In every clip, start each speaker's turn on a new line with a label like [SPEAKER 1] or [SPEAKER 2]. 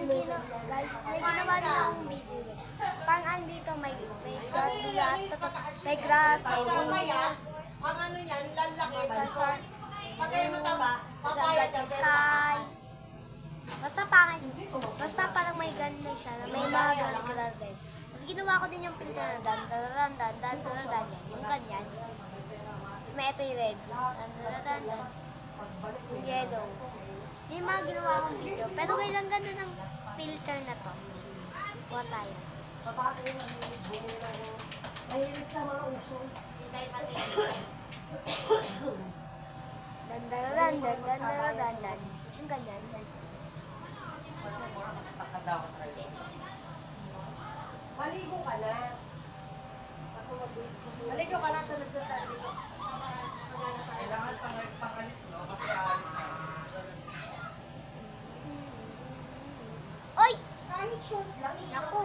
[SPEAKER 1] Guys, may ginawa din akong video. Parang andito may grass, may bunga,
[SPEAKER 2] Ang ano yan, lalaki.
[SPEAKER 1] may star,
[SPEAKER 2] Pag kayo mataba, papaya
[SPEAKER 1] sa sky. Basta parang may ganda siya, na may mga grass din. Tapos ginawa ko din yung filter na dan, yung ganyan. Tapos may ito yung red, dan, yung yellow. Yung mga ginawa akong video, pero kailang ganda ng filter na to. Kuha tayo.
[SPEAKER 2] Mahilig sa mga uso.
[SPEAKER 1] Dan. Yung ganyan.
[SPEAKER 2] Maligo ka na. Maligo ka na sa nagsalita dito.
[SPEAKER 3] Kailangan pangalis, no? Kasi aalis na.
[SPEAKER 1] Oy!
[SPEAKER 2] Kahit short lang.
[SPEAKER 1] Naku!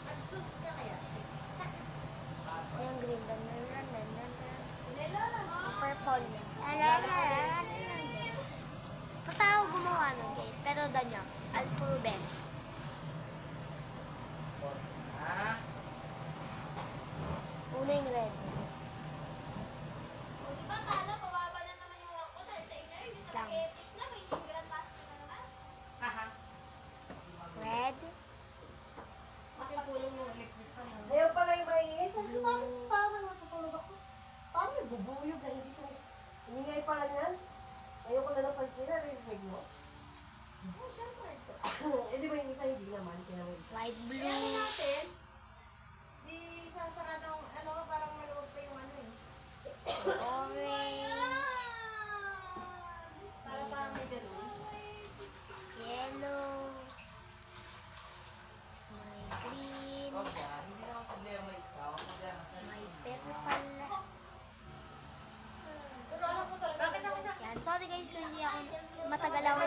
[SPEAKER 2] Nag-suits ka kaya, suits.
[SPEAKER 1] Yung green. Dan.
[SPEAKER 2] Nila.
[SPEAKER 1] Purple na. Basta ako gumawa nun, guys. Pero danyo. Alphabet.
[SPEAKER 3] Ha?
[SPEAKER 1] Una yung red. Lang.
[SPEAKER 3] Aha.
[SPEAKER 1] Red.
[SPEAKER 2] Ayaw pala yung maingay. Sabi ko, parang natutulog ako. Parang nagbubuyog na hindi ko. Ingay pala niyan. Ayaw ko na napansin na rin mo. Oh, syempre. Eh di ba yung isa hindi naman? Kaya may isa.
[SPEAKER 1] Light
[SPEAKER 2] Kaya
[SPEAKER 1] blue.
[SPEAKER 2] natin, di sasaradong ano, parang malood pa yung ano eh.
[SPEAKER 1] Orange.
[SPEAKER 2] Parang may ganun.
[SPEAKER 1] Yellow. May green.
[SPEAKER 3] Ikaw siya, hindi naman problema ikaw. Ang problema sa
[SPEAKER 1] May purple.
[SPEAKER 2] Pero alam ko talaga. Bakit ako na?
[SPEAKER 1] Yan. Sorry guys, hindi ako matagal ako